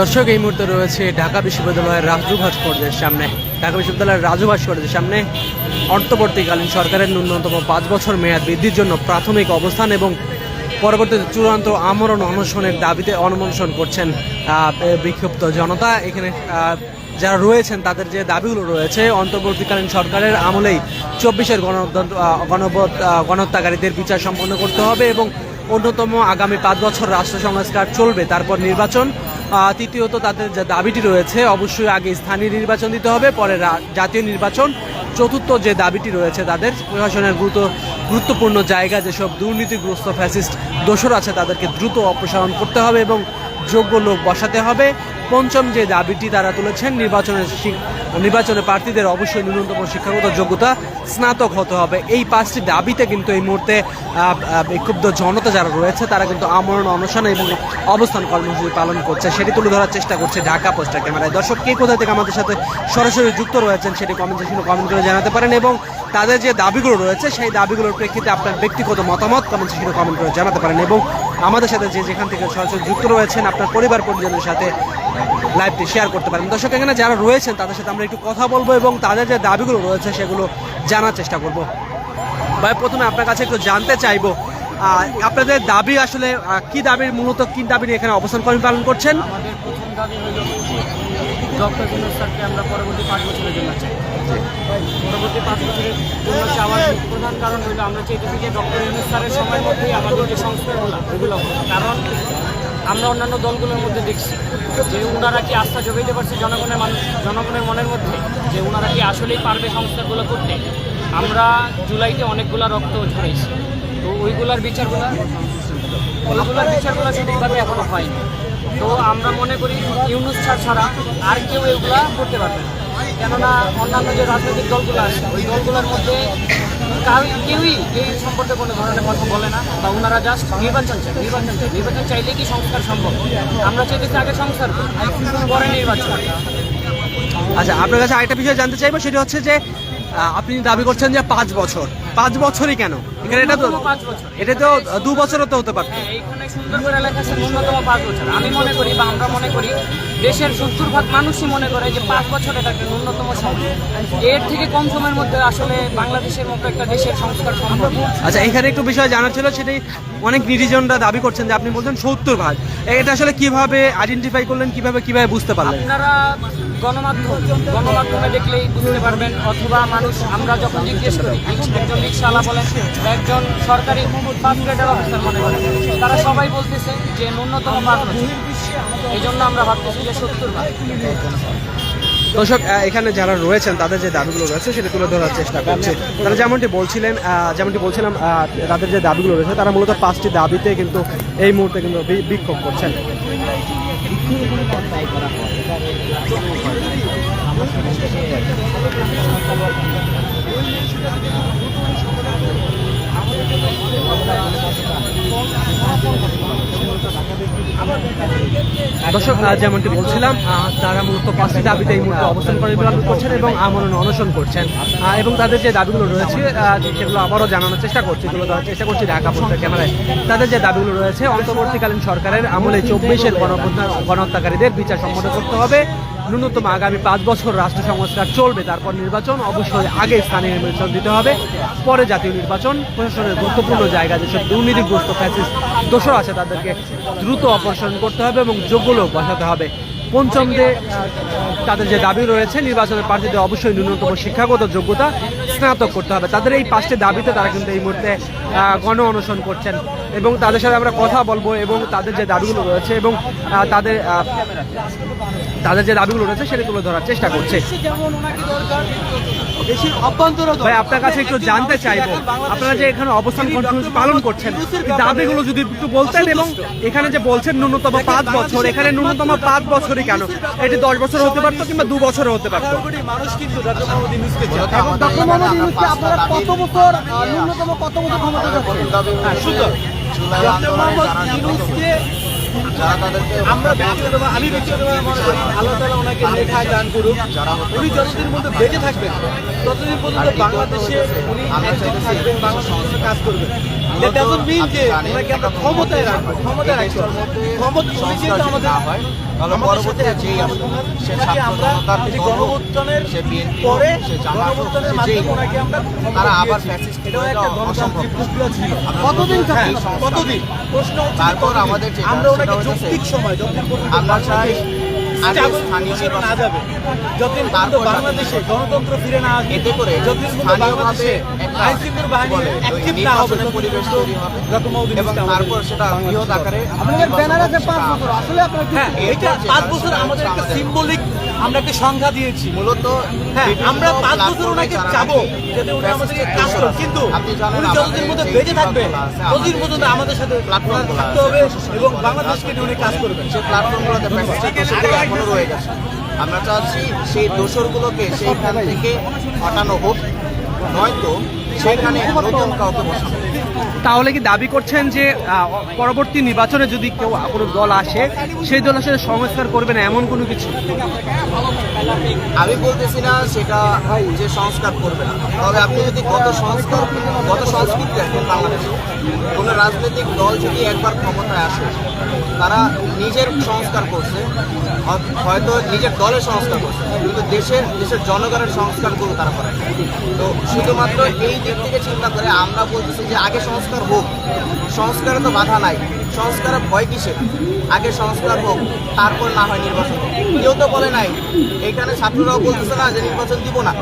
দর্শক এই মুহূর্তে রয়েছে ঢাকা বিশ্ববিদ্যালয়ের রাজু ভাস্কর্যের সামনে। ঢাকা বিশ্ববিদ্যালয়ের রাজু ভাস্কর্যের সামনে অন্তর্বর্তীকালীন সরকারের ন্যূনতম ৫ বছর মেয়াদ বৃদ্ধির জন্য প্রাথমিক অবস্থান এবং পরবর্তীতে চূড়ান্ত আমরণ অনশনের দাবিতে অনশন করছেন বিক্ষুব্ধ জনতা। এখানে যারা রয়েছেন তাদের যে দাবিগুলো রয়েছে, অন্তর্বর্তীকালীন সরকারের আমলেই ২৪-এর গণহত্যাকারীদের বিচার সম্পন্ন করতে হবে এবং অন্যতম আগামী ৫ বছর রাষ্ট্র সংস্কার চলবে, তারপর নির্বাচন। তৃতীয়ত তাদের যে দাবিটি রয়েছে, অবশ্যই আগে স্থানীয় নির্বাচন দিতে হবে, পরে জাতীয় নির্বাচন। চতুর্থ যে দাবিটি রয়েছে তাদের, প্রশাসনের গুরুত্বপূর্ণ জায়গা যেসব দুর্নীতিগ্রস্ত ফ্যাসিস্ট দোসর আছে তাদেরকে দ্রুত অপসারণ করতে হবে এবং যোগ্য লোক বসাতে হবে। পঞ্চম যে দাবিটি তারা তুলেছেন, নির্বাচনে প্রার্থীদের অবশ্যই ন্যূনতম শিক্ষাগত যোগ্যতা স্নাতক হতে হবে। এই ৫টি দাবিতে কিন্তু এই মুহূর্তে বিক্ষুব্ধ জনতা যারা রয়েছে তারা কিন্তু আমরণ অনশন এবং অবস্থান কর্মসূচি পালন করছে, সেটি তুলে ধরার চেষ্টা করছে ঢাকা পোস্টার ক্যামেরায়। দর্শক কে কোথা থেকে আমাদের সাথে সরাসরি যুক্ত রয়েছেন সেটি কমেন্ট সেকশনে কমেন্ট করে জানাতে পারেন এবং তাদের যে দাবিগুলো রয়েছে সেই দাবিগুলোর প্রেক্ষিতে আপনার ব্যক্তিগত মতামত কমেন্ট সেকশনে কমেন্ট করে জানাতে পারেন এবং আমাদের সাথে যেখান থেকে সরাসরি যুক্ত রয়েছেন আপনার পরিবার পরিজনের সাথে লাইভটি শেয়ার করতে পারেন। দর্শক এখানে যারা রয়েছেন তাদের সাথে আমরা একটু কথা বলবো এবং তাদের যে দাবিগুলো রয়েছে সেগুলো জানার চেষ্টা করব। ভাই, প্রথমে আপনার কাছে একটু জানতে চাইবো আপনাদের দাবি আসলে কি দাবির, মূলত কি দাবি নিয়ে এখানে অবস্থান কর্মী পালন করছেন? আমাদের প্রথম দাবি হলো ডক্টর বিনোদ স্যারকে আমরা পরবর্তী 5 বছরের জন্য চাই। পরবর্তী 5 বছরের জন্য চাওয়ার প্রধান কারণ হলো আমরা চাইতেছি যে ডক্টর বিনোদ স্যারের সময়ের মধ্যেই আমাদের যে সংস্কারগুলো ওগুলো, কারণ আমরা অন্যান্য দলগুলোর মধ্যে দেখছি যে ওনারা কি আস্থা জোগাইতে পারছে জনগণের মনের মধ্যে, যে ওনারা কি আসলেই পারবে সংস্কারগুলো করতে। আমরা জুলাইতে অনেকগুলা রক্ত ঝরেছি, তো ওইগুলার বিচারগুলো সঠিকভাবে এখনো হয়নি। তো আমরা মনে করি ইউনূস স্যার ছাড়া আর কেউ এগুলা করতে পারবে না, কেননা অন্যান্য যে রাজনৈতিক দলগুলো আছে ওই দলগুলোর মধ্যে কেউই এই সম্পর্কে কোনো ধরনের কথা বলে না, বা ওনারা জাস্ট নির্বাচন চাইলে কি সংস্কার সম্ভব। আমরা চাইতেছি আগে সংস্কার পরে নির্বাচন। আচ্ছা, আপনার কাছে আরেকটা বিষয় জানতে চাইবো, সেটা হচ্ছে যে আপনি দাবি করছেন যে 5 বছর, 5 বছরই কেন? এখানে এটা তো 5 বছর, এটা তো 2 বছরও তো হতে পারত। এইখানে সুন্দর করে লেখা আছে ন্যূনতম 5 বছর। আমি মনে করি বা আমরা মনে করি দেশের 70% মানুষই মনে করে যে 5 বছর এটা একটা ন্যূনতম সময়। এর থেকে কম সময়ের মধ্যে আসলে বাংলাদেশের মতো একটা দেশের সংস্কার সম্ভব। আচ্ছা, এখানে একটু বিষয় জানার ছিল, সেটাই অনেক নিরীজনরা দাবি করছেন যে আপনি বলছেন 70%। এটা আসলে কিভাবে আইডেন্টিফাই করলেন, কিভাবে বুঝতে পারলেন? আপনারা গণমাধ্যমে দেখলেই বুঝতে পারবেন, অথবা মানুষ আমরা যখন জিজ্ঞেস করি, একজন রিক্সাওয়ালা বলেন, একজন সরকারি ফার্স্ট গ্রেডের অফিসার মনে করেন, তারা সবাই বলতেছে যে ন্যূনতম 5 বছর। এই জন্য আমরা ভাবতেছি যে 70%। দর্শক এখানে যারা রয়েছেন তাদের যে দাবিগুলো রয়েছে সেটা তুলে ধরার চেষ্টা করছে। তারা যেমনটি বলছিলাম তাদের যে দাবিগুলো রয়েছে, তারা মূলত 5টি দাবিতে কিন্তু এই মুহূর্তে কিন্তু বিক্ষোভ করছেন। দর্শক যেমনটি বলছিলাম, তারা মূলত 5টি দাবিতে এই মুহূর্তে অবস্থান করছেন এবং আমরণ অনশন করছেন এবং তাদের যে দাবিগুলো রয়েছে সেগুলো আবারও জানানোর চেষ্টা করছি, তুলে ধরার চেষ্টা করছি ঢাকা পোস্টার ক্যামেরায়। তাদের যে দাবিগুলো রয়েছে, অন্তর্বর্তীকালীন সরকারের আমলে 24-এর গণহত্যাকারীদের বিচার সম্পন্ন করতে হবে, ন্যূনতম আগামী 5 বছর রাষ্ট্র সংস্কার চলবে, তারপর নির্বাচন, অবশ্যই আগে স্থানীয় নির্বাচন দিতে হবে, পরে জাতীয় নির্বাচন। প্রশাসনের গুরুত্বপূর্ণ জায়গা যেসব দুর্নীতিগ্রস্ত ফ্যাসিস্ট দোসর আছে তাদেরকে দ্রুত অপসারণ করতে হবে এবং যোগ্য লোক বসাতে হবে। পঞ্চম যে তাদের যে দাবি রয়েছে, নির্বাচনের প্রার্থীদের অবশ্যই ন্যূনতম শিক্ষাগত যোগ্যতা স্নাতক করতে হবে। তাদের এই 5টি দাবিতে তারা কিন্তু এই মুহূর্তে গণ অনশন করছেন এবং তাদের সাথে আমরা কথা বলবো এবং তাদের যে দাবিগুলো রয়েছে এবং তাদের যে দাবিগুলো রয়েছে সেটা তুলে ধরার চেষ্টা করছে। ভাই, আপনার কাছে একটু জানতে চাইবো, আপনারা যে এখানে অবস্থান কর্মসূচি পালন করছেন, দাবিগুলো যদি একটু বলতেন এবং এখানে যে বলছেন ন্যূনতম 5 বছর, এখানে ন্যূনতম 5 বছরই কেন? এটি 10 বছর হতে পারতো কিংবা 2 বছরও হতে পারতো। মানুষ কিন্তু ডক্টর মোহাম্মদ ইউনূসকে চায়। ডক্টর মোহাম্মদ ইউনূসকে আপনারা কত বছর ন্যূনতম কত বছর ক্ষমতা যাচ্ছেন? ডক্টর মোহাম্মদ ইউনূসকে আমরা আমি ব্যক্তিগতভাবে মনে করি আল্লাহ তাআলা ওনাকে নেখায় দান করুক। উনি যতদিন মধ্যে বেঁচে থাকবেন ততদিন পর্যন্ত বাংলাদেশে উনি থাকবেন, বাংলাদেশের কাজ করবেন। that doesn't mean যে ওনাকে আমরা ক্ষমতায় রাখবো, ক্ষমতায় রাখবো। ক্ষমতা উনিশই তো আমাদের আমাদের সাথে যেই সে আমরা এই গণঅভ্যুত্থানের পরে গণঅভ্যুত্থানের মাধ্যমে ওনাকে আমরা তারা আবার ফ্যাসিস্ট এটাও একটা গণতান্ত্রিক প্রক্রিয়া ছিল। কতদিন কতদিন প্রশ্ন তারপর আমাদের আমরা ওনাকে যৌক্তিক সময় যতদিন আমরা চাই স্থানীয় না যাবে, যতদিন বাংলাদেশে গণতন্ত্র ফিরে না আসবে, এতে করে যতদিন বাংলাদেশে আইন শৃঙ্খলা বাহিনী অ্যাক্টিভ না হবে পরিবেশ তৈরি হবে এবং তারপর সেটা বৃহৎ আকারে আপনাদের ব্যানার আছে 5 বছর, আসলে আপনারা কি এটা 5 বছর আমাদের একটা সিম্বলিক আমরা একটা সংখ্যা দিয়েছি মূলত। হ্যাঁ, আমরা 5 বছর ওনাকে চাবো যাতে উনি আমাদেরকে কাজ করেন, কিন্তু উনি যতদিন মধ্যে বেঁচে থাকবে ততদিন পর্যন্ত আমাদের সাথে প্ল্যাটফর্ম থাকতে হবে এবং বাংলাদেশকে নিয়ে উনি কাজ করবেন। সেই প্ল্যাটফর্মগুলোতে এখনো রয়ে গেছে। আমরা চাচ্ছি সেই দোসরগুলোকে সেইখান থেকে হটানো হোক, নয়তো সেখানে নতুন কাউকে বসানো। তাহলে কি দাবি করছেন যে পরবর্তী নির্বাচনে যদি কেউ কোনো দল আসে সেই দল আসলে সংস্কার করবে না এমন কোনো কিছু? আমি বলতেছি না সেটা যে সংস্কার করবে না, তবে আপনি যদি গত সংস্কৃতি দেখেন বাংলাদেশে, কোনো রাজনৈতিক দল যদি একবার ক্ষমতায় আসে তারা নিজের সংস্কার করছে, হয়তো নিজের দলের সংস্কার করছে, কিন্তু দেশের জনগণের সংস্কারগুলো তারা করে। তো শুধুমাত্র এই দিক থেকে চিন্তা করে আমরা বলতেছি যে আগে সংস্কার হোক, সংস্কারে তো বাধা নাই, সংস্কারের ভয় কিসের? আগে সংস্কার হোক, তারপর না হয় নির্বাচন হোক। কেউ তো বলে নাই, এখানে ছাত্ররাও বলতেছে না যে নির্বাচন দিব না,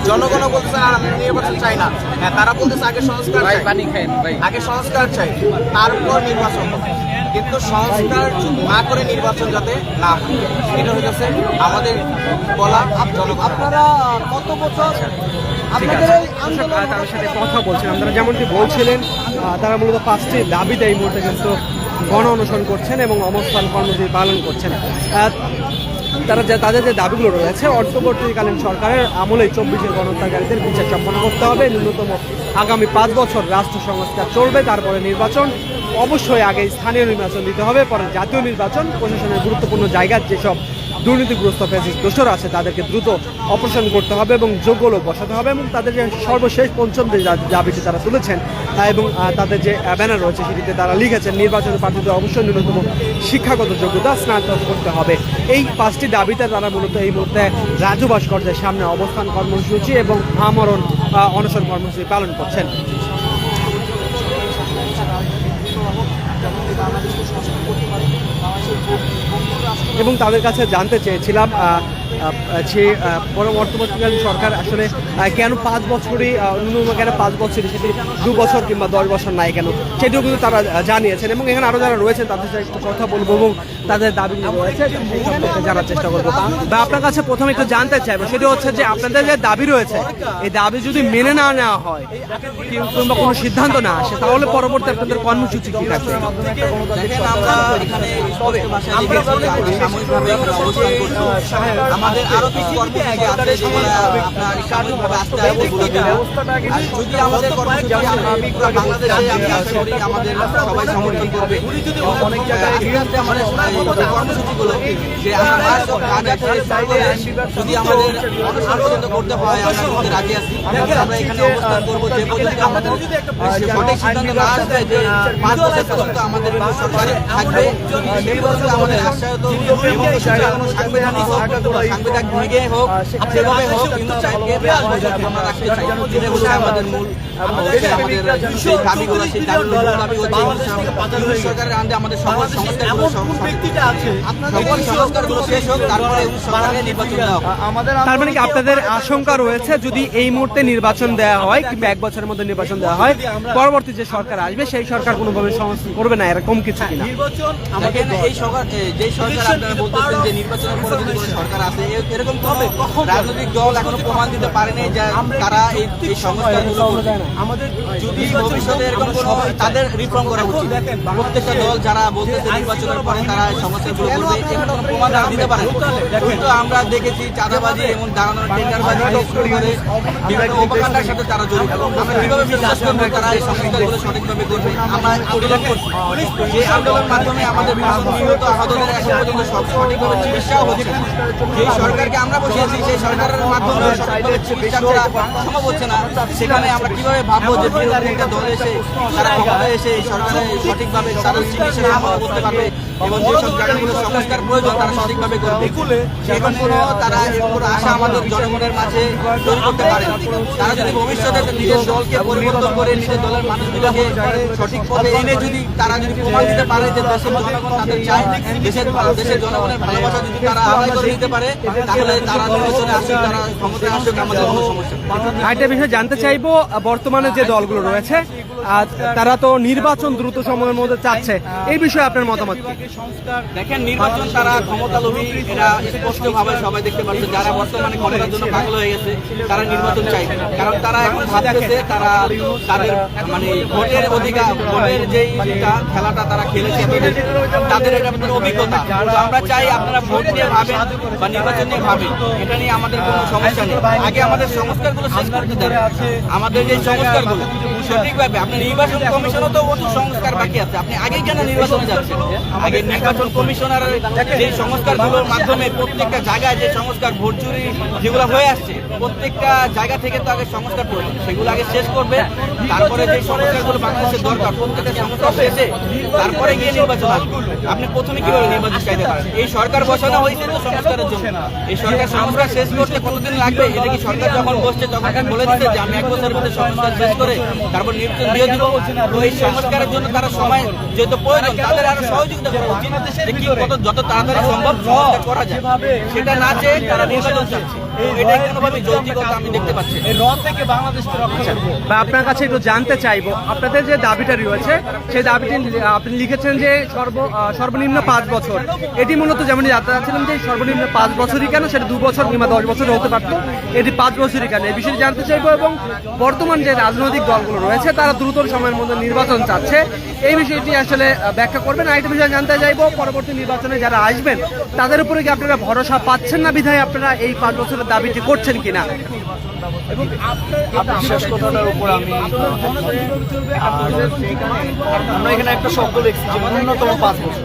জনগণও বলতেছে না আমি নির্বাচন চাই না। হ্যাঁ, তারা বলতেছে আগে সংস্কার চাই, আগে সংস্কার চাই, তারপর নির্বাচন হোক। কিন্তু সংস্কার না করে নির্বাচন যাতে না হয়, এটা হচ্ছে আমাদের বলা। আপনারা কত বছর ঠিক আছে, তাদের সাথে কথা বলছিলাম। তারা যেমনটি বলছিলেন, তারা মূলত 5টি দাবিতে এই মুহূর্তে কিন্তু গণ অনশন করছেন এবং অবস্থান কর্মসূচি পালন করছেন। তাদের যে দাবিগুলো রয়েছে, অন্তর্বর্তীকালীন সরকারের আমলে 24 গণহত্যাকারীদের বিচার সম্পন্ন করতে হবে, ন্যূনতম আগামী 5 বছর রাষ্ট্র সংস্কার চলবে, তারপরে নির্বাচন, অবশ্যই আগে স্থানীয় নির্বাচন দিতে হবে, পরে জাতীয় নির্বাচন, প্রশাসনের গুরুত্বপূর্ণ জায়গার যেসব দুর্নীতিগ্রস্ত ফ্যাসিস্ট দোষর আছে তাদেরকে দ্রুত অপারেশন করতে হবে এবং যোগ্য লোক বসাতে হবে, এবং তাদের যে সর্বশেষ পঞ্চম যে দাবিটি তারা তুলেছেন এবং তাদের যে ব্যানার রয়েছে সেটিতে তারা লিখেছেন নির্বাচনের প্রার্থীদের অবশ্যই ন্যূনতম শিক্ষাগত যোগ্যতা স্নাতক করতে হবে। এই 5টি দাবিতে তারা মূলত এই মুহূর্তে রাজু ভাস্কর্যের সামনে অবস্থান কর্মসূচি এবং আমরণ অনশন কর্মসূচি পালন করছেন। এবং তাদের কাছে জানতে চেয়েছিলাম যে বর্তমানকালীন সরকার আসলে কেন 5 বছরই ন্যূনতম কেন 5 বছরই, সেটি 2 বছর কিংবা 10 বছর নাই কেন, সেটিও কিন্তু তারা জানিয়েছেন। এবং এখানে আরও যারা রয়েছেন তাদের সাথে একটু কথা বলবো এবং তাদের দাবিগুলো রয়েছে সেই সম্পর্কে জানার চেষ্টা করবো। বা আপনার কাছে প্রথমে একটু জানতে চাইবো, সেটি হচ্ছে যে আপনাদের যে দাবি রয়েছে এই দাবি যদি মেনে না নেওয়া হয় কিংবা কোনো সিদ্ধান্ত না আসে তাহলে পরবর্তী আপনাদের কর্মসূচি কী থাকবে? আমাদের আরো কিছু কর্মসূচি আছে যেগুলো আপনার সাময়িকভাবে আসতে হবে। যদি আমাদের কর্মসূচি আমরা বাংলাদেশে আমি আশা করি আমাদের সবাই সমর্থন করবে। অনেক জায়গায় আমাদের কর্মসূচিগুলো যে আমরা যদি আমাদের অনশন পর্যন্ত করতে হয় আমরা করতে রাজি আছি। আমরা এখানে অবস্থান করবো যে পর্যন্ত আমাদের সঠিক সিদ্ধান্ত না আসবে যে 5 বছর পর্যন্ত আমাদের সরকার থাকবে, সেই পর্যন্ত আমাদের আশ্বাস তো কোনো সাংবিধানিক সাংবিধানিক ভূমিকে হোক সেভাবে হোক কিন্তু আমরা রাখতে চাই। এটা হচ্ছে আমাদের মূল সেই দাবিগুলো, সেই দাবি হচ্ছে সরকারের আন্ডে আমাদের সকল সংস্কারগুলো শেষ হোক, তারপরে সরকারের নির্বাচন দেওয়া হোক। তার মানে কি আপনাদের আশঙ্কা রয়েছে যদি এই মুহূর্তে নির্বাচন দেওয়া হয় কিংবা 1 বছরের মধ্যে নির্বাচন দেওয়া হয়, পরবর্তী যে সরকার আসবে সেই সরকার কোনোভাবে সংস্কার করবে না, এরকম কিছু কিনা? এই সরকার যে সরকার আপনারা বলতেছেন যে নির্বাচনের পরে যদি কোনো সরকার আসে এরকম হবে, রাজনৈতিক দল এখনো প্রমাণ দিতে পারেনি যে তারা এই সংস্কারগুলো করবে। আমাদের যদি ভবিষ্যতে এরকম কোনো তাদের রিফর্ম করা উচিত। প্রত্যেকটা দল যারা বলতেছে নির্বাচনের পরে তারা এই সংস্কারগুলো করবে এমন কোনো প্রমাণ তারা দিতে পারে। কিন্তু আমরা দেখেছি চাঁদাবাজি এবং দাঁড়ানোর টেন্ডারবাজি শুরু করে বিভিন্ন উপকাণ্ডার সাথে তারা জড়িত। আমরা কিভাবে বিশ্বাস করবো তারা এই সংস্কারগুলো সঠিকভাবে করবে? আমরা আন্দোলন করছি, যে আন্দোলনের মাধ্যমে আমাদের নিহত আহতদের এখন পর্যন্ত সঠিকভাবে চিকিৎসাও হচ্ছে। যে সরকারকে আমরা বসিয়েছি, সেই সরকারের মাধ্যমে সঠিকভাবে চিকিৎসা করা সম্ভব হচ্ছে না। সেখানে আমরা কিভাবে ভাববো যে বিরোধী একটা দল এসে তারা ক্ষমতায় এসে এই সরকারে সঠিকভাবে তারা চিকিৎসা সম্ভব করতে পারবে এবং যেসব জায়গাগুলো সংস্কার প্রয়োজন তারা সঠিকভাবে করবে। এখন কোনো তারা এরপর আশা আমাদের জনগণের মাঝে তৈরি করতে পারে। তারা যদি ভবিষ্যতে নিজের দলকে পরিবর্তন করে নিজের দলের মানুষগুলোকে সঠিক পথে এনে যদি তারা যদি প্রমাণ দিতে পারে যে দেশের জনগণ তাদের চায়, দেশের জনগণের ভালোবাসা যদি তারা আদায় করে নিতে পারে, তাহলে তারা নির্বাচনে আসুক, তারা ক্ষমতায় আসুক, আমাদের কোনো সমস্যা নেই। আরেকটা বিষয় জানতে চাইবো, বর্তমানে যে দলগুলো রয়েছে তারা তো নির্বাচন দ্রুত সময়ের মধ্যে চাচ্ছে, এই বিষয়ে আপনার মতামত কি? দেখেন, নির্বাচন তারা ক্ষমতালোভী, এরা স্পষ্টভাবে সবাই দেখতে পাচ্ছে। যারা বর্তমানে ক্ষমতার জন্য পাগল হয়ে গেছে তারা নির্বাচন চাইবে, কারণ তারা এখন ভাবতেছে তারা তাদের মানে ভোটের অধিকার, ভোটের যেই খেলাটা তারা খেলেছে তাদের এটা একটা অভিজ্ঞতা। তো আমরা চাই আপনারা ভোট নিয়ে ভাবেন বা নির্বাচন নিয়ে ভাবেন, এটা নিয়ে আমাদের কোনো সমস্যা নেই। আগে আমাদের সংস্কারগুলো শেষ করতে দেন, আমাদের যে সংস্কারগুলো সঠিকভাবে। আপনি নির্বাচন কমিশনও তো অত সংস্কার বাকি আছে, আপনি আগে কেন নির্বাচনে যাচ্ছেন? আগে নির্বাচন কমিশনার যে সংস্কারগুলোর মাধ্যমে প্রত্যেকটা জায়গায় যে সংস্কার, ভোট চুরি যেগুলো হয়ে আসছে প্রত্যেকটা জায়গা থেকে তো আগে সংস্কার করবে, সেগুলো আগে শেষ করবে। তারপরে যে সংস্কারগুলো বাংলাদেশের দরকার প্রত্যেকটা সংস্কার শেষে তারপরে গিয়ে নির্বাচন আসবে। আপনি প্রথমে কিভাবে নির্বাচন চাইতে পারেন? এই সরকার বসানো হয়েছে তো সংস্কারের জন্য। এই সরকার সংস্কার শেষ করতে কতদিন লাগবে? এটা কি সরকার যখন বসছে তখন বলে দিচ্ছে যে আমি 1 বছরের মধ্যে সংস্কার শেষ করে তারপর নির্বাচন দিয়ে দিব? তো এই সংস্কারের জন্য তারা সময় যেহেতু প্রয়োজন, তাদের আরো সহযোগিতা করা উচিত যে কি যত তাড়াতাড়ি সম্ভব সংস্কার করা যায়। সেটা না চেয়ে তারা নির্বাচন চাচ্ছে, এটা কোনোভাবে যৌক্তিকতা আমি দেখতে পাচ্ছি। বা আপনার কাছে একটু জানতে চাইবো, আপনাদের যে দাবিটা রয়েছে সেই দাবিটি আপনি লিখেছেন যে সর্বনিম্ন 5 বছর। এটি মূলত যেমন জানতে চাচ্ছিলাম যে সর্বনিম্ন 5 বছরই কেন, সেটা 2 বছর কিংবা 10 বছর হতে পারতো, এটি 5 বছরই কেন, এই বিষয়ে জানতে চাইবো। এবং বর্তমান যে রাজনৈতিক দলগুলো রয়েছে তারা দ্রুত সময়ের মধ্যে নির্বাচন চাচ্ছে, এই বিষয়টি আসলে ব্যাখ্যা করবেন। আরেকটা বিষয় জানতে চাইবো, পরবর্তী নির্বাচনে যারা আসবেন তাদের উপরে কি আপনারা ভরসা পাচ্ছেন না বিধায় আপনারা এই 5 বছরের দাবিটি করছেন কিনা? শেষ কথাটার উপর আমি আমরা এখানে একটা শব্দ লিখছি যে ন্যূনতম 5 বছর।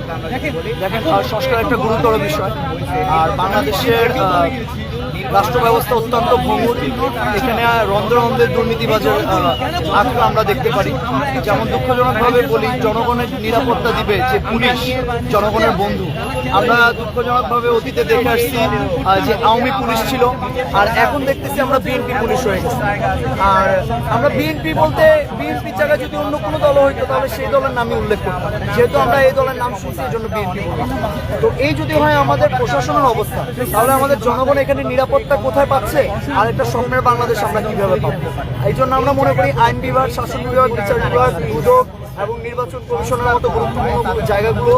দেখেন, সংস্কার একটা গুরুতর বিষয়, আর বাংলাদেশের রাষ্ট্র ব্যবস্থা অত্যন্ত ভঙ্গুর। এখানে রন্ধ্রে রন্ধ্রে দুর্নীতিবাজের আঁকড়া আমরা দেখতে পারি। যেমন দুঃখজনকভাবে বলি, জনগণের নিরাপত্তা দিবে যে পুলিশ জনগণের বন্ধু। আমরা দুঃখজনকভাবে অতীতে দেখে আসছি যে আওয়ামী পুলিশ ছিল, আর এখন দেখতেছি আমরা বিএনপি পুলিশ হয়ে গেছি। আর আমরা বিএনপি বলতে বিএনপির জায়গায় যদি অন্য কোনো দল হইতো তাহলে সেই দলের নামই উল্লেখ করতাম, যেহেতু আমরা এই দলের নাম শুনছি এই জন্য বিএনপি বলি। তো এই যদি হয় আমাদের প্রশাসনের অবস্থা, তাহলে আমাদের জনগণ এখানে নিরাপত্তা কোথায় পাচ্ছে, আর একটা স্বপ্নের বাংলাদেশ আমরা কিভাবে পাবো? এই জন্য আমরা মনে করি আইন বিভাগ, শাসন বিভাগ, বিচার বিভাগ, দুদক এবং নির্বাচন কমিশনের মতো গুরুত্বপূর্ণ জায়গাগুলো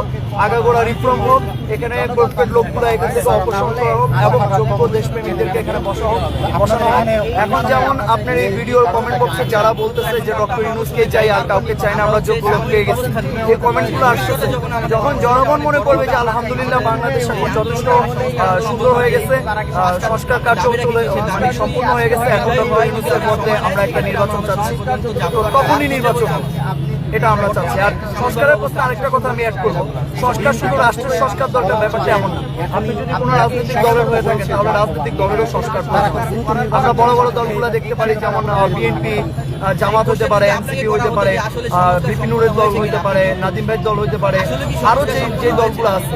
আগাগোড়া রিফর্ম হোক, এখানে প্রত্যেক লোকগুলো এখান থেকে অপসারণ করা হোক এবং যোগ্য দেশপ্রেমীদেরকে এখানে বসানো হোক। এখন যেমন আপনার এই ভিডিওর কমেন্ট বক্সে যারা বলতেছে যে ডক্টর ইউনূসকে চাই আর কাউকে চাই না, আমরা যোগ্য লোক পেয়ে গেছি, এই কমেন্টগুলো আসতেছে যখন জনগণ মনে করবে যে আলহামদুলিল্লাহ বাংলাদেশ এখন যথেষ্ট সুন্দর হয়ে গেছে, সংস্কার কার্য সম্পূর্ণ হয়ে গেছে, এখন ডক্টর ইউনূসের মধ্যে আমরা একটা নির্বাচন চাচ্ছি, তো তখনই নির্বাচন হবে, এটা আমরা চাচ্ছি। আর সংস্কারের প্রশ্নে আরেকটা কথা আমি অ্যাড করবো, সংস্কার শুধু রাষ্ট্রের সংস্কার দরকার, ব্যাপারটা এমন না। আপনি যদি কোনো রাজনৈতিক দলের হয়ে থাকেন তাহলে রাজনৈতিক দলেরও সংস্কার দরকার। আমরা বড় বড় দলগুলো দেখতে পারি, যেমন বিএনপি, জামাত হতে পারে, এনসিপি হতে পারে, বিপিনুরের দল হইতে পারে, নাদিম ভাইয়ের দল হইতে পারে, আরো যে দলগুলো আছে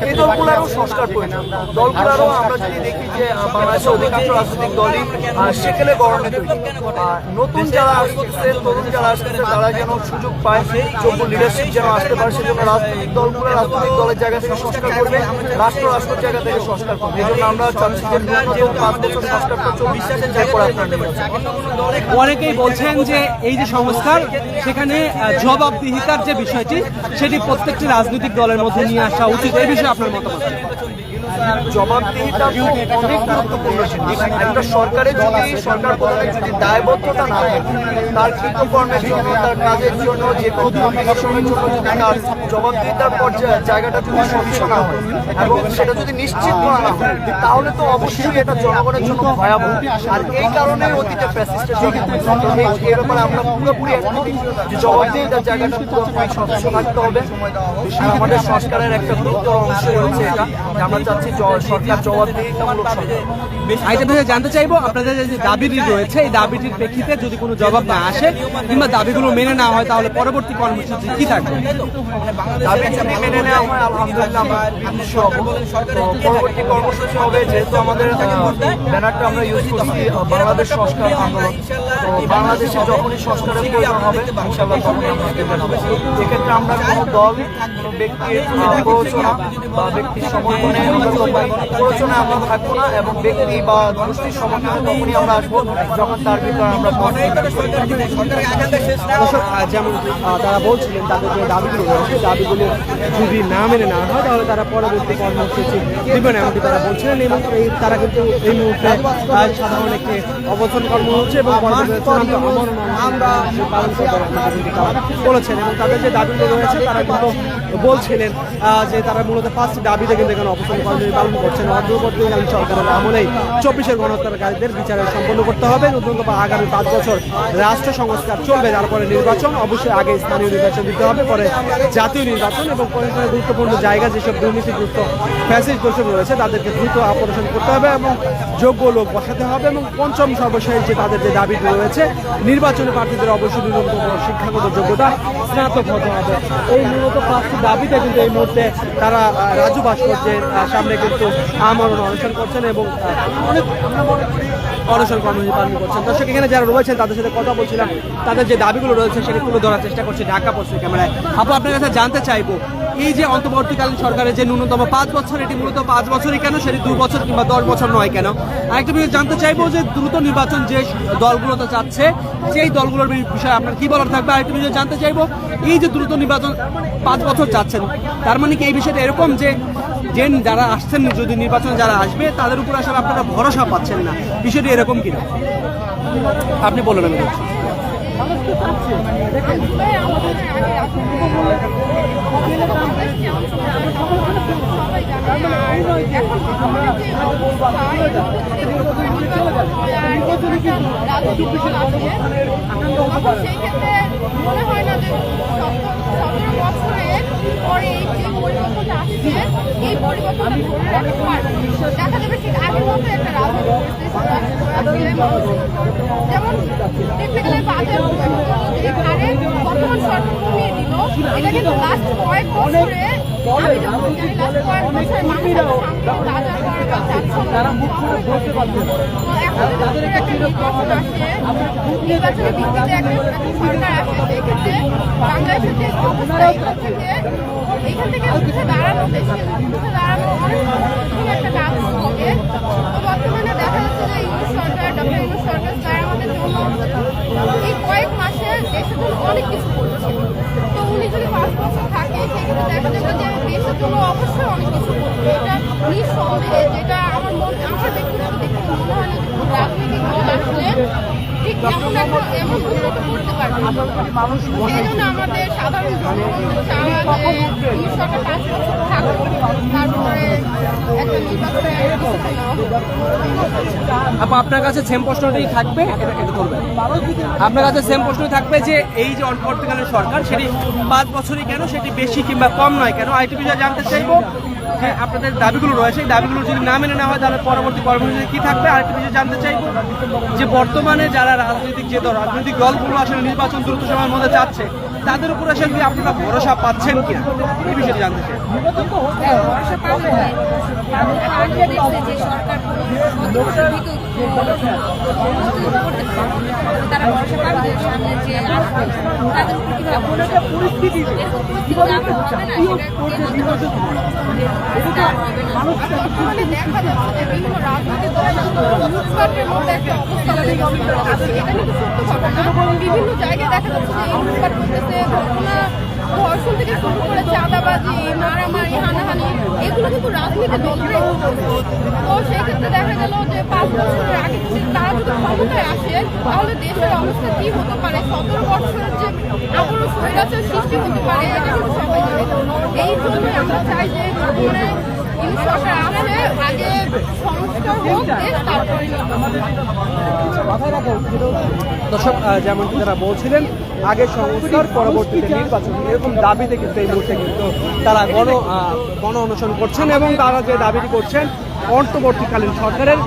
এই দলগুলোরও সংস্কার প্রয়োজন। দলগুলোরও আমরা যদি দেখি যে বাংলাদেশের অধিকাংশ রাজনৈতিক দলই সেকেলে গড়নে তৈরি। নতুন যারা আসতেছে, তরুণ যারা আসতেছে, তারা যেন সুযোগ পায়, যোগ্য লিডারশিপ যেন আসতে পারে, সেজন্য রাজনৈতিক দলগুলো রাজনৈতিক দলের জায়গা থেকে সংস্কার করবে, রাষ্ট্রের জায়গা থেকে সংস্কার করবে। এই জন্য আমরা চাচ্ছি যে ন্যূনতম 5 বছর সংস্কারটা 24 তারপর আপনার নির্বাচন। অনেকেই বলছেন যে এই যে সংস্কার, সেখানে জবাবদিহিতার যে বিষয়টি সেটি প্রত্যেকটি রাজনৈতিক দলের মধ্যে নিয়ে আসা উচিত, এই বিষয়ে আপনার মতামত? জবাবদিহিতা অনেক গুরুত্বপূর্ণ জিনিস। একটা সরকারের যদি সরকার প্রধানের যদি দায়বদ্ধতা না থাকে, তার কৃতকর্মের জন্য, তার কাজের দেশের জন্য যে কোনো নির্বাচনের জন্য যদি তার জবাবদিহিতার জায়গাটা যদি স্বচ্ছ না হয় এবং সেটা যদি নিশ্চিত করা না হয় তাহলে তো অবশ্যই এটা জনগণের জন্য ভয়াবহ। আর এই কারণে অতীতে ফ্যাসিস্টের এই ব্যাপারে আমরা পুরোপুরি একমত যে জবাবদিহিতার জায়গাটা পুরোপুরি স্বচ্ছ থাকতে হবে। আর আমাদের সংস্কারের একটা গুরুত্বর অংশ রয়েছে এটা যে আমরা চাচ্ছি সরকার জবাবদিহিতামূলক সরকার। আরেকটা বিষয় জানতে চাইবো, আপনাদের যে দাবিটি রয়েছে এই দাবিটির প্রেক্ষিতে যদি কোনো জবাব না আসে কিংবা দাবিগুলো মেনে না হয় তাহলে পরবর্তী কর্মসূচি কি থাকবে? দাবি যদি মেনে নেওয়া হয় আলহামদুলিল্লাহ আমরা খুশি হব। তো পরবর্তী কর্মসূচি হবে, যেহেতু আমাদের ব্যানারটা আমরা ইউজ করছি বাংলাদেশ সংস্কার আন্দোলন, তো বাংলাদেশে যখনই সংস্কারের প্রয়োজন হবে ইনশাআল্লাহ তখনই আমরা স্টেপে নামব। এক্ষেত্রে আমরা কোনো দল কোনো ব্যক্তির প্ররোচনা বা ব্যক্তির সমর্থনে প্ররোচনায় আমরা থাকবো না এবং ব্যক্তি বা গোষ্ঠীর সমর্থনে তখনই আমরা আসবো যখন তার ভিতরে আমরা দর্শক, যেমন তারা বলছিলেন তাদের যে দাবিগুলো রয়েছে দাবিগুলো যদি না মেনে নেওয়া হয় তাহলে তারা পরবর্তী কর্মসূচি দেবেন এমনটি তারা বলছিলেন। এবং তারা কিন্তু এই মুহূর্তে সাধারণ একটি অবস্থান কর্মসূচি এবং চূড়ান্ত আমরা পালন করতে তারা বলেছেন। এবং তাদের যে দাবিগুলো রয়েছে তারা কিন্তু বলছিলেন যে তারা মূলত 5টি দাবিতে কিন্তু এখানে অবস্থান কর্মসূচি পালন করছেন। অন্তর্বর্তীকালীন সরকারের আমলেই 24-এর গণহত্যাকারীদের বিচারের সম্পন্ন করতে হবে, নতুন আগামী 5 বছর রাষ্ট্র সংস্কার চলবে, তারপরে নির্বাচন, অবশ্যই আগে স্থানীয় নির্বাচন দিতে হবে, পরে জাতীয় নির্বাচন এবং প্রশাসনের গুরুত্বপূর্ণ জায়গা যেসব দুর্নীতিগ্রস্ত ফ্যাসিস্ট দোষর রয়েছে তাদেরকে দ্রুত অপারেশন করতে হবে এবং যোগ্য লোক বসাতে হবে। এবং পঞ্চম সর্বশেষ যে তাদের যে দাবিটি রয়েছে নির্বাচনী প্রার্থীদের অবশ্যই ন্যূনতম শিক্ষাগত যোগ্যতা স্নাতক হতে হবে। এই মূলত 5টি দাবিতে কিন্তু এই মুহূর্তে তারা রাজু ভাস্কর্যের সামনে কিন্তু আমরণ অনশন করছেন এবং অনশন কর্মসূচি পালন করছেন। দর্শক, এখানে যারা রয়েছেন তাদের সাথে কথা বলছিলাম, তাদের যে দাবিগুলো রয়েছে সেটা তুলে ধরার চেষ্টা করছি ঢাকা পোস্টের ক্যামেরায়। আপনার কাছে জানতে চাইবো, এই যে অন্তর্বর্তীকালীন সরকারের যে ন্যূনতম 5 বছর, এটি মূলত 5 বছরই কেন, সেটি 2 বছর কিংবা 10 বছর নয় কেন? আরেকটা বিষয় জানতে চাইবো যে দ্রুত নির্বাচন যে দলগুলো তো চাচ্ছে সেই দলগুলোর বিষয়ে আপনার কি বলার থাকবে? আরেকটা বিষয় জানতে চাইবো, এই যে দ্রুত নির্বাচন 5 বছর চাচ্ছেন, তার মানে কি এই বিষয়টা এরকম যে যারা আসছেন যদি নির্বাচন যারা আসবে তাদের উপর আসলে আপনারা ভরসা পাচ্ছেন না, বিষয়টি এরকম কিনা আপনি বলুন। আমি বলছি সেই ক্ষেত্রে মনে হয় না যে 17 বছরের পরে যে পরিবর্তনটা আসছে এই পরিবর্তনটা ধরে রাখতে পারবে। দেখা যাবে ঠিক আগের মতো একটা রাজনৈতিক যেমন দেখতে গেলে বাজার হারে বর্তমান সরকার কমিয়ে দিল, এটা কিন্তু লাস্ট কয়েক বছরে আমি যখন জানি লাস্ট কয়েক বছরে মানুষের বাজার করা বা নির্বাচনের ভিত্তিতে একটা সরকার আসে, সেক্ষেত্রে বাংলাদেশের যে অবস্থা এখান থেকে উঠে দাঁড়ানো অনেক কঠিন একটা কাজ হবে। তো বর্তমানে দেখা যাচ্ছে যে ইউনুস সরকার, ডক্টর ইউনুস সরকার তারা আমাদের জন্য এই কয়েক মাসে দেশের জন্য অনেক কিছু করছে। তো উনি যদি 5 বছর থাকে সেক্ষেত্রে দেখা যাবে যে দেশের জন্য অবশ্যই অনেক কিছু করবে। এটা নিঃসন্দেহে, যেটা আমার ব্যক্তিগত দিক থেকে মনে হয় না রাজনৈতিক দল আসলে ঠিক এমন করতে পারবে। সেই জন্য আমাদের সাধারণ জনগণ চাওয়া যে ইউনুস সরকার 5 বছর থাকুক, তারপরে একটা নির্বাচনের আপনার কাছে সেম প্রশ্নটাই থাকবে, এটা করবেন আপনার কাছে সেম প্রশ্নই থাকবে যে এই যে অন্তর্বর্তীকালীন সরকার সেটি 5 বছরই কেন, সেটি বেশি কিংবা কম নয় কেন? আরেকটি বিষয় জানতে চাইবো যে আপনাদের দাবিগুলো রয়েছে এই দাবিগুলো যদি না মেনে নেওয়া হয় তাহলে পরবর্তী কর্মসূচি কি থাকবে? আরেকটি বিষয় জানতে চাইবো যে বর্তমানে যারা রাজনৈতিক দলগুলো আসলে নির্বাচন দ্রুত সময়ের মধ্যে চাচ্ছে তাদের উপর আসলে আপনারা ভরসা পাচ্ছেন কিনা এই বিষয়টি জানতে চাই। ভরসা পাবে যে সরকার তারা ভরসা পাবে সামনে যে আসবে তাদের উপর কিভাবে বর্তমানে দেখা যাচ্ছে যে বিভিন্ন রাজনৈতিক দলের মধ্যে একটা অবস্থা এটা কিন্তু সত্য ঘটনা। বিভিন্ন জায়গায় দেখা যাচ্ছে যে ইউনুস করতেছে ঘটনা, ধর্ষণ থেকে শুরু করে চাঁদাবাজি, মারামারি, হানাহানি, এগুলো কিন্তু রাজনীতি দলরাই। তো সেই ক্ষেত্রে দেখা গেল যে 5 বছরের আগে তারা যদি ক্ষমতায় আসে তাহলে দেশের অবস্থা কি হতে পারে, 17 বছরের যে আবারও স্বৈরাচার সৃষ্টি হতে পারে এটা কিন্তু সবাই জানে। এই জন্যই আমরা চাই যে মানে ইউনিট সরকার আসে, আগে সংস্কার হোক দেশ, তারপরে দর্শক যেমনটি তারা বলছিলেন আগে সংস্কার পরবর্তীতে নির্বাচন, এরকম দাবিতে কিন্তু এই মুহূর্তে কিন্তু তারা গণ অনশন করছেন এবং তারা যে দাবিটি করছেন অন্তর্বর্তীকালীন সরকারের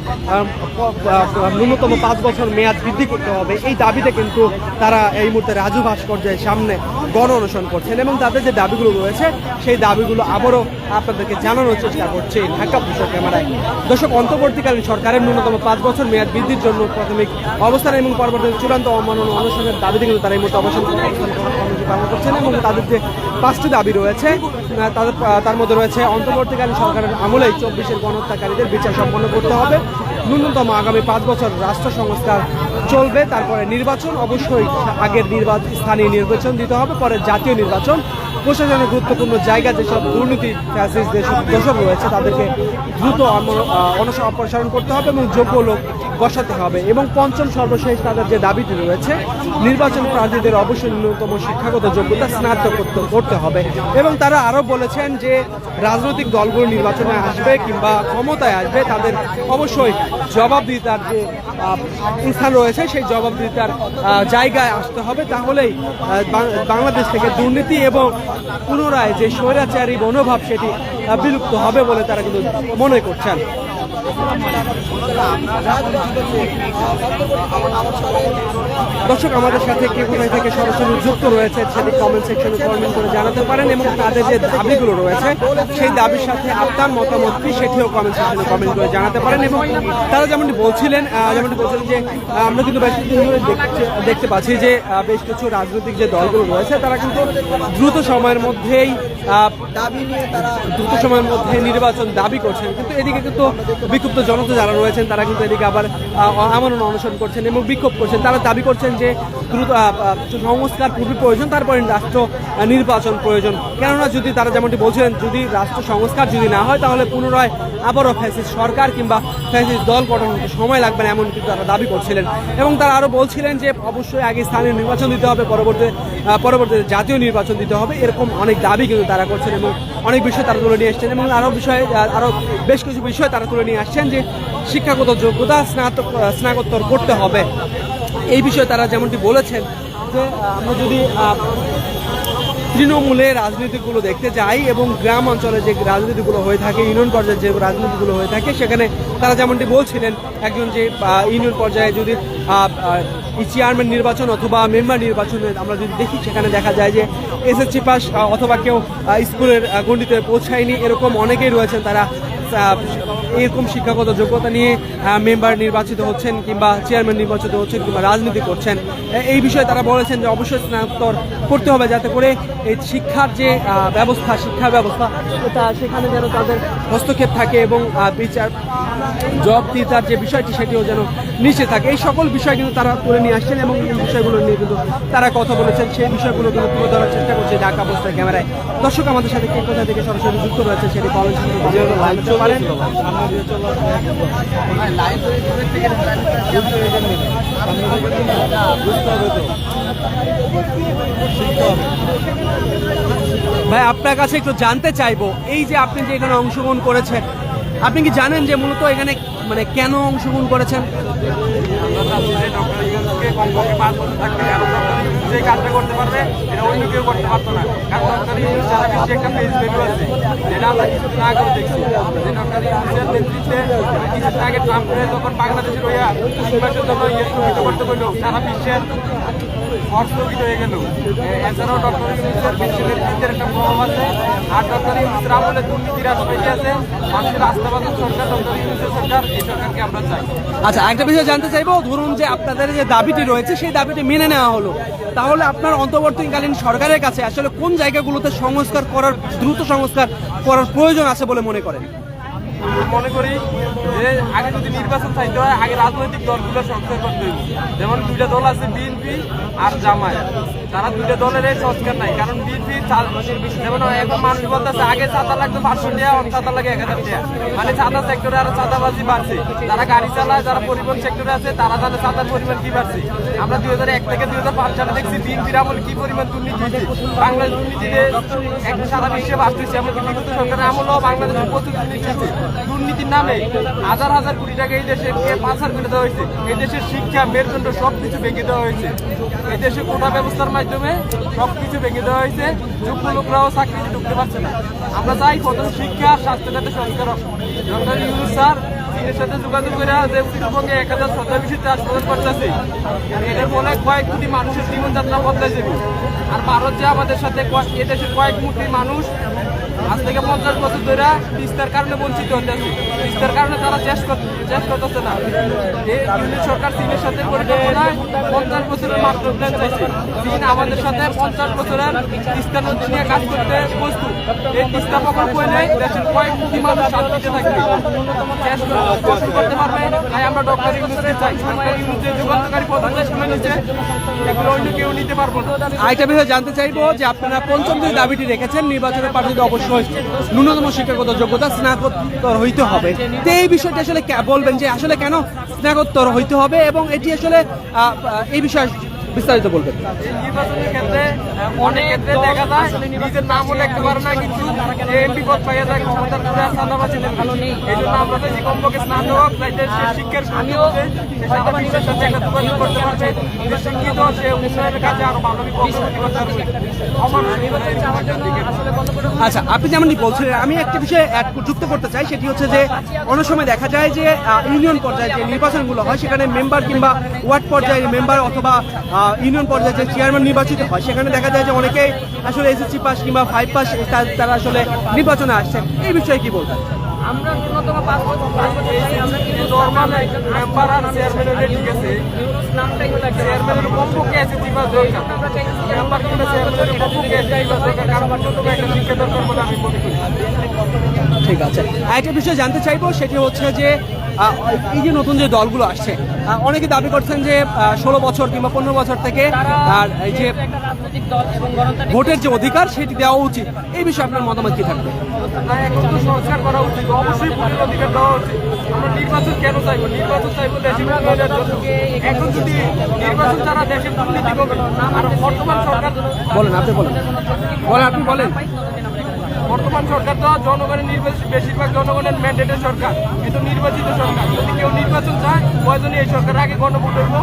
ন্যূনতম 5 বছর মেয়াদ বৃদ্ধি করতে হবে, এই দাবিতে কিন্তু তারা এই মুহূর্তে রাজু ভাস্কর্যের সামনে গণ অনশন করছেন এবং তাদের যে দাবিগুলো রয়েছে সেই দাবিগুলো আবারও আপনাদেরকে জানানোর চেষ্টা করছে ঢাকা পুলিশের ক্যামেরায়। দর্শক, অন্তর্বর্তীকালীন সরকারের ন্যূনতম 5 বছর মেয়াদ বৃদ্ধির জন্য প্রাথমিক অবস্থান এবং পরবর্তীতে চূড়ান্ত অমানন অনশনের দাবিতে কিন্তু তারা এই মুহূর্তে অবস্থান পালন করছেন এবং তাদের যে 5টি দাবি রয়েছে তার মধ্যে রয়েছে অন্তর্বর্তীকালীন সরকারের আমলেই 24-এর গণহত্যাকারীদের বিচার সম্পন্ন করতে হবে, ন্যূনতম আগামী 5 বছর রাষ্ট্র সংস্কার চলবে, তারপরে নির্বাচন অবশ্যই আগের স্থানীয় নির্বাচন দিতে হবে, পরে জাতীয় নির্বাচন, প্রশাসনের গুরুত্বপূর্ণ জায়গা যেসব দুর্নীতি যেসব দোষক রয়েছে তাদেরকে দ্রুত অপসারণ করতে হবে এবং যোগ্য লোক বসাতে হবে এবং পঞ্চম সর্বশেষ তাদের যে দাবিটি রয়েছে নির্বাচন প্রার্থীদের অবশ্যই ন্যূনতম শিক্ষাগত যোগ্যতা স্নাতকোত্তর করতে হবে এবং তারা আরও বলেছেন যে রাজনৈতিক দলগুলো নির্বাচনে আসবে কিংবা ক্ষমতায় আসবে তাদের অবশ্যই জবাবদিহিতার যে স্থান রয়েছে সেই জবাবদিহিতার জায়গায় আসতে হবে, তাহলেই বাংলাদেশ থেকে দুর্নীতি এবং পুনরায় যে স্বৈরাচারী মনোভাব সেটি বিলুপ্ত হবে বলে তারা কিন্তু মনে করছেন। দর্শক, আমাদের সাথে কে কোথায় থেকে সরাসরি যুক্ত রয়েছে সেটি কমেন্ট সেকশনে কমেন্ট করে জানাতে পারেন এবং তাদের যে দাবিগুলো রয়েছে সেই দাবির সাথে আপনার মতামত কি সেটিও কমেন্ট সেকশনে কমেন্ট করে জানাতে পারেন এবং তারা যেমনটি বলছিলেন যে আমরা কিন্তু বেশ কিছুদিন ধরে দেখতে পাচ্ছি যে বেশ কিছু রাজনৈতিক যে দলগুলো রয়েছে তারা কিন্তু দ্রুত সময়ের মধ্যে নির্বাচন দাবি করছেন, কিন্তু এদিকে কিন্তু বিক্ষুব্ধ জনতা যারা রয়েছেন তারা কিন্তু এদিকে আবার আমরণ অনশন করছেন এবং বিক্ষোভ করছেন। তারা দাবি করছেন যে দ্রুত সংস্কার পূর্বে প্রয়োজন, তারপরে রাষ্ট্র নির্বাচন প্রয়োজন, কেননা যদি তারা যেমনটি বলছিলেন যদি রাষ্ট্র সংস্কার যদি না হয় তাহলে পুনরায় আবারও ফ্যাসিস্ট সরকার কিংবা ফ্যাসিস্ট দল গঠন হতে সময় লাগবে না, এমন কিন্তু তারা দাবি করছিলেন এবং তারা আরও বলছিলেন যে অবশ্যই আগে স্থানীয় নির্বাচন দিতে হবে, পরবর্তীতে জাতীয় নির্বাচন দিতে হবে, এরকম অনেক দাবি কিন্তু তারা করছেন এবং অনেক বিষয় তারা তুলে নিয়ে আসছেন এবং আরও বেশ কিছু বিষয় তারা তুলে নিয়ে আসছেন যে শিক্ষাগত যোগ্যতা স্নাতকোত্তর করতে হবে। এই বিষয়ে তারা যেমনটি বলেছেন যে আমরা যদি তৃণমূলে রাজনীতিগুলো দেখতে যাই এবং গ্রাম অঞ্চলে যে রাজনীতিগুলো হয়ে থাকে, ইউনিয়ন পর্যায়ে যে রাজনীতিগুলো হয়ে থাকে সেখানে তারা যেমনটি বলছিলেন একজন যে ইউনিয়ন পর্যায়ে যদি চেয়ারম্যান নির্বাচন অথবা মেম্বার নির্বাচনে আমরা যদি দেখি সেখানে দেখা যায় যে এসএসসি পাস অথবা কেউ স্কুলের গণ্ডিতে পৌঁছায়নি, এরকম অনেকেই রয়েছেন তারা এরকম শিক্ষাগত যোগ্যতা নিয়ে মেম্বার নির্বাচিত হচ্ছেন কিংবা চেয়ারম্যান নির্বাচিত হচ্ছেন কিংবা রাজনীতি করছেন। এই বিষয়ে তারা বলেছেন যে অবশ্যই স্নাতক করতে হবে যাতে করে এই শিক্ষার যে শিক্ষা ব্যবস্থা সেখানে যেন তাদের হস্তক্ষেপ থাকে এবং বিচার জবাবদিহিতার যে বিষয়টি সেটিও যেন নিচে থাকে। এই সকল বিষয় কিন্তু তারা তুলে নিয়ে আসছেন এবং এই বিষয়গুলো নিয়ে কিন্তু তারা কথা বলেছেন, সেই বিষয়গুলো কিন্তু তুলে ধরার চেষ্টা করছে ঢাকা পোস্টের ক্যামেরায়। দর্শক, আমাদের সাথে কে কোথা থেকে সরাসরি যুক্ত রয়েছে সেটি কমেন্ট পারেন। ভাই, আপনার কাছে একটু জানতে চাইবো, এই যে আপনি যে এখানে অংশগ্রহণ করেছেন আপনি কি জানেন যে মূলত এখানে মানে কেন অংশগ্রহণ করেছেন? যে কাজটা করতে পারবে এটা অন্য কেউ করতে পারতো না, কারণ ডক্টর ইউনূস সারা বিশ্বে একটা ফেস ভ্যালু আছে যেটা আমরা কিছুদিন আগে দেখছি যে ডক্টর ইউনূসের নেতৃত্বে কিছুদিন আগে ট্রাম্প তখন বাংলাদেশের হইয়া নির্বাচনের জন্য স্থগিত করতে পারলো, সারা বিশ্বের স্থগিত হয়ে গেল। এছাড়াও ডক্টর ইউনূসের বিশ্বের নেতৃত্বের একটা প্রভাব আছে, আর ডক্টর ইউনূসের আমলে দুর্নীতির আশপাশে আছে, মানুষের আস্থাবাদী সরকার ডক্টর ইউনূসের সরকার, এই সরকারকে আমরা চাই। আচ্ছা, একটা বিষয় জানতে চাইবো, ধরুন যে আপনাদের যে দাবিটি রয়েছে সেই দাবিটি মেনে নেওয়া হলো, তাহলে আপনার অন্তর্বর্তীকালীন সরকারের কাছে আসলে কোন জায়গাগুলোতে দ্রুত সংস্কার করার প্রয়োজন আছে বলে মনে করেন? মনে করি যে আগে যদি নির্বাচন চাইতে হয় আগে রাজনৈতিক দলগুলো সংস্কার করতে হবে। যেমন দুইটা দল আছে বিএনপি আর জামায়াত, তারা দুইটা দলের এই সংস্কার নাই। কারণ বিএনপি যেমন এখন মানুষ বলতেছে আগে চাঁদা লাগতো 500 টাকা, এখন চাঁদা লাগে 1000 টাকা, মানে চাঁদা সেক্টরে আরো চাঁদাবাজি বাড়ছে। যারা গাড়ি চালায়, যারা পরিবহন সেক্টরে আছে, তারা জানে চাঁদার পরিমাণ কি বাড়ছে। আমরা 2001 থেকে 2005 সালে দেখছি বিএনপির আমল কি পরিমাণ দুর্নীতি হয়েছে। বাংলাদেশ দুর্নীতিতে একটা সারা বিশ্বে বাড়তেছে। এমনকি বিগত সরকারের আমলও বাংলাদেশে প্রচুর দুর্নীতি হয়েছে। দুর্নীতির নামে হাজার হাজার কোটি টাকা এই দেশকে পাচার করে দেওয়া হয়েছে। এই দেশের শিক্ষা, মেরুদণ্ড সবকিছু ভেঙে দেওয়া হয়েছে। এই দেশে কোটা ব্যবস্থার মাধ্যমে সবকিছু ভেঙে দেওয়া হয়েছে। যোগ্য লোকরাও চাকরিতে ঢুকতে পারছে না। আমরা চাই প্রথম শিক্ষা আর স্বাস্থ্য খাতে সংস্কার হোক। ডক্টর ইউনূস স্যার চীনের সাথে যোগাযোগ করে যে উত্তরবঙ্গে 1027টি হাসপাতাল করতেছে, এটার ফলে কয়েক কোটি মানুষের জীবনযাত্রা বদলে যাবে। আর ভারত যে আমাদের সাথে এদেশের কয়েক কোটি মানুষ আজ থেকে 50 বছর ধরে তিস্তার কারণে বঞ্চিত হতেছে। তিস্তার কারণে তারা চেষ্টা করতেছে না। এই ইউনিট সরকার চীনের সাথে পরিকল্পনায় 50 বছরের মাস্টার প্ল্যান চাইছে। চীন আমাদের সাথে 50 বছরের তিস্তা নদী নিয়ে কাজ করতে প্রস্তুত। এই তিস্তা প্রকল্প এলে দেশের কয়েক কোটি মানুষ শান্তিতে থাকবে, পোষণ করতে পারবে। তাই আমরা ডক্টর ইউনূসকে চাই। ডক্টর ইউনূস যে যুগান্তকারী পদক্ষেপ নিয়েছে, এগুলো অন্য কেউ নিতে পারবো না। আরেকটা বিষয়ে জানতে চাইবো যে আপনারা পঞ্চম যে দাবিটি রেখেছেন নির্বাচনের প্রার্থীদের অবশ্যই ন্যূনতম শিক্ষাগত যোগ্যতা স্নাতকোত্তর হইতে হবে। তো এই বিষয়টি আসলে বলবেন যে আসলে কেন স্নাতকোত্তর হইতে হবে এবং এটি আসলে এই বিষয়ে বিস্তারিত বলবেন। নির্বাচনের ক্ষেত্রে অনেক ক্ষেত্রে দেখা যায় নিজের নামও লিখতে পারে না, কিন্তু এমপি পদ পাইয়া যায় ক্ষমতার পুরো সাদাবাজিদের ভালো নেই। এই জন্য আমরা চাইছি কমপক্ষে স্নাতক চাইতে সে শিক্ষার সাদা বিশ্বের সাথে একটা যোগাযোগ করতে পারছে। যে শিক্ষিত সে উন্নয়নের কাজে আরো ভালো অগ্রগতি করতে পারবে। আচ্ছা, আপনি যেমনটি বলছিলেন, আমি একটা বিষয়ে যুক্ত করতে চাই। সেটি হচ্ছে যে অনেক সময় দেখা যায় যে ইউনিয়ন পর্যায়ে যে নির্বাচনগুলো হয় সেখানে মেম্বার কিংবা ওয়ার্ড পর্যায়ে মেম্বার অথবা ইউনিয়ন পর্যায়ে যে চেয়ারম্যান নির্বাচিত হয় সেখানে দেখা যায় যে অনেকেই আসলে এসএসসি পাস কিংবা 5 পাস তারা আসলে নির্বাচনে আসছে। এই বিষয়ে কি বলবেন? আমরা ন্যূনতম 5 বছর চাই। আমরা কিন্তু নরমাল মেম্বার আর চেয়ারম্যানের ঠিক আছে, ইউনূস নামটাই হলো একটা চেয়ারম্যানের কমপক্ষে এসএসসি পাস দরকার। মেম্বার কিংবা চেয়ারম্যানের কমপক্ষে এসএসসি পাস দরকার, কারণ ন্যূনতম একটা শিক্ষা দরকার বলে আমি মনে করি। ঠিক আছে, একটা বিষয় জানতে চাইবো, সেটি হচ্ছে যে এই যে নতুন যে দলগুলো আসছে, অনেকে দাবি করছেন যে 16 বছর কিংবা 15 বছর থেকে আর এই যে একটা রাজনৈতিক দল এবং গণতান্ত্রিক ভোটের যে অধিকার সেটি দেওয়া উচিত। এই বিষয়ে আপনার মতামত কি থাকবে? না, এখন তো সংস্কার করা উচিত, অবশ্যই ভোটের অধিকার দেওয়া উচিত। আমরা নির্বাচন কেন চাইবো? নির্বাচন চাইবো দেশের উন্নয়নের জন্য। এখন যদি নির্বাচন ছাড়া দেশের দুর্নীতি কমে, আর বর্তমান সরকার বলেন, আপনি বলেন, আপনি বলেন। বর্তমান সরকার তো জনগণের নির্বাচিত, বেশিরভাগ জনগণের ম্যান্ডেটের সরকার, কিন্তু নির্বাচিত সরকার। যদি কেউ নির্বাচন চায়, প্রয়োজনে এই সরকার আগে গণভোট হইব।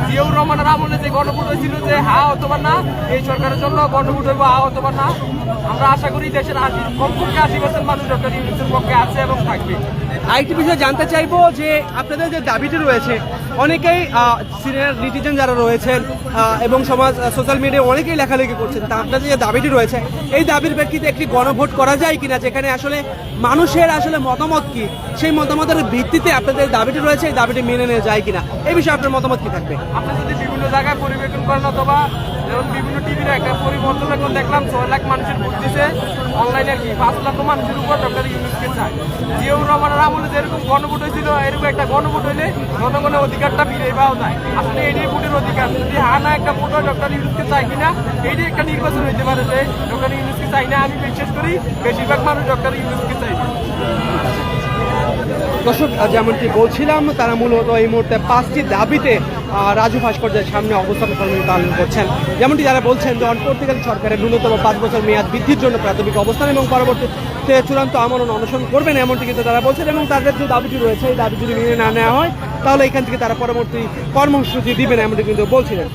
জিয়াউর রহমানের আমলে যে গণভোট হয়েছিল যে হা অথবা না, এই সরকারের জন্য গণভোট হইব হা অথবা না। আমরা আশা করি দেশের কমপক্ষে 80% মানুষ ডক্টর ইউনূসের পক্ষে আছে এবং থাকবে। আরেকটি বিষয় জানতে চাইবো যে আপনাদের যে দাবিটি রয়েছে, অনেকেই সিনিয়র নেটিজেন যারা রয়েছেন এবং সমাজ সোশ্যাল মিডিয়ায় অনেকেই লেখালেখি করছেন, তা আপনাদের যে দাবিটি রয়েছে এই দাবির প্রেক্ষিতে একটি গণভোট করা যায় কিনা, যেখানে আসলে মানুষের আসলে মতামত কি, সেই মতামতের ভিত্তিতে আপনাদের দাবিটি রয়েছে এই দাবিটি মেনে নেওয়া যায় কিনা, এই বিষয়ে আপনার মতামত কি থাকবে? আপনি যদি বিভিন্ন জায়গায় পরিবেশন করেন অথবা যেমন বিভিন্ন টিভির একটা পরিবর্তন এখন দেখলাম 6 লাখ মানুষের ভোট দিছে অনলাইনে আর কি, 5 লাখ মানুষের উপর ডক্টর ইউনূসকে চায়। জিয়াউর রহমানের আমলে যেরকম গণভোট হয়েছিল এরকম একটা গণভোট হইলে জনগণের অধিকারটা ফিরে পাওয়া যায়। আসলে এটাই ভোটের অধিকার। যদি না একটা ভোট হয় ডক্টর ইউনূসকে চাই কিনা, এইটাই একটা নির্বাচন হইতে পারে যে ডক্টর ইউনূসকে চাই না। আমি বিশ্বাস করি বেশিরভাগ মানুষ ডক্টর ইউনূসকে চাই। দর্শক, যেমনটি বলছিলাম, তারা মূলত এই মুহূর্তে 5টি দাবিতে রাজু ভাস্কর্যের সামনে অবস্থান পালন করছেন। যেমনটি যারা বলছেন যে অন্তর্বর্তীকালীন সরকারের ন্যূনতম 5 বছর মেয়াদ বৃদ্ধির জন্য প্রাথমিক অবস্থান এবং পরবর্তীতে চূড়ান্ত আমরণ অনশন করবেন, এমনটি কিন্তু তারা বলছেন। এবং তাদের যে দাবিটি রয়েছে এই দাবি যদি মেনে না নেওয়া হয় তাহলে এখান থেকে তারা পরবর্তী কর্মসূচি দিবেন, এমনটি কিন্তু বলছিলেন।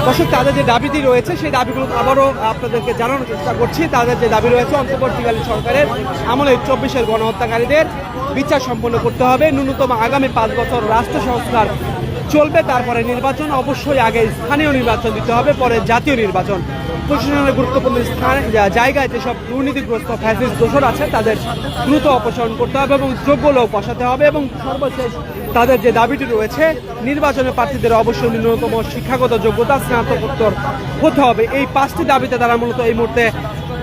দর্শক, তাদের যে দাবিটি রয়েছে সেই দাবিগুলো আবারও আপনাদেরকে জানানোর চেষ্টা করছি। তাদের যে দাবি রয়েছে অন্তর্বর্তীকালীন সরকারের আমলে 24-এর গণহত্যাকারীদের বিচার সম্পন্ন করতে হবে, ন্যূনতম আগামী 5 বছর রাষ্ট্র সংস্কার চলবে, তারপরে নির্বাচন, অবশ্যই আগে স্থানীয় নির্বাচন দিতে হবে, পরে জাতীয় নির্বাচন। প্রশাসনের গুরুত্বপূর্ণ স্থান জায়গায় যেসব দুর্নীতিগ্রস্ত ফ্যাসিস্ট দোষর আছে তাদের দ্রুত অপসারণ করতে হবে এবং যোগ্য লোক বসাতে হবে। এবং সর্বশেষ তাদের যে দাবিটি রয়েছে নির্বাচনে প্রার্থীদের অবশ্যই ন্যূনতম শিক্ষাগত যোগ্যতা স্নাতকোত্তর হতে হবে। এই 5টি দাবিতে তারা মূলত এই মুহূর্তে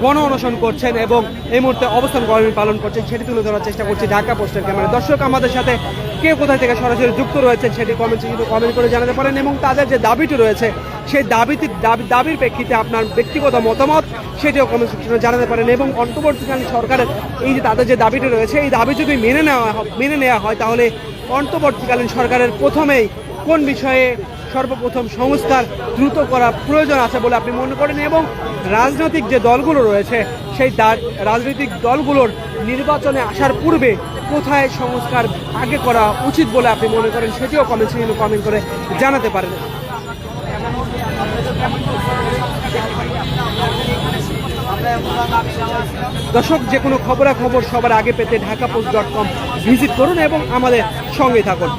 গণ অনশন করছেন এবং এই মুহূর্তে অবস্থান কর্মী পালন করছেন সেটি তুলে ধরার চেষ্টা করছি ঢাকা পোস্টের ক্যামেরা। দর্শক আমাদের সাথে কে কোথায় থেকে সরাসরি যুক্ত রয়েছেন সেটি কমেন্ট করে জানাতে পারেন এবং তাদের যে দাবিটি রয়েছে সেই দাবির প্রেক্ষিতে আপনার ব্যক্তিগত মতামত সেটিও কমেন্ট সেকশনে জানাতে পারেন এবং অন্তর্বর্তীকালীন সরকারের এই যে তাদের যে দাবিটি রয়েছে এই দাবি যদি মেনে নেওয়া হয় তাহলে অন্তর্বর্তীকালীন সরকারের প্রথমেই কোন বিষয়ে সর্বপ্রথম সংস্কার দ্রুত করা প্রয়োজন আছে বলে আপনি মনে করেন এবং রাজনৈতিক যে দলগুলো রয়েছে সেই রাজনৈতিক দলগুলোর নির্বাচনে আসার পূর্বে কোথায় সংস্কার আগে করা উচিত বলে আপনি মনে করেন সেটিও কমেন্ট করে জানাতে পারেন। দর্শক যে কোনো খবরাখবর সবার আগে পেতে ঢাকাপোস্ট.com ভিজিট করুন এবং আমাদের সঙ্গে থাকুন।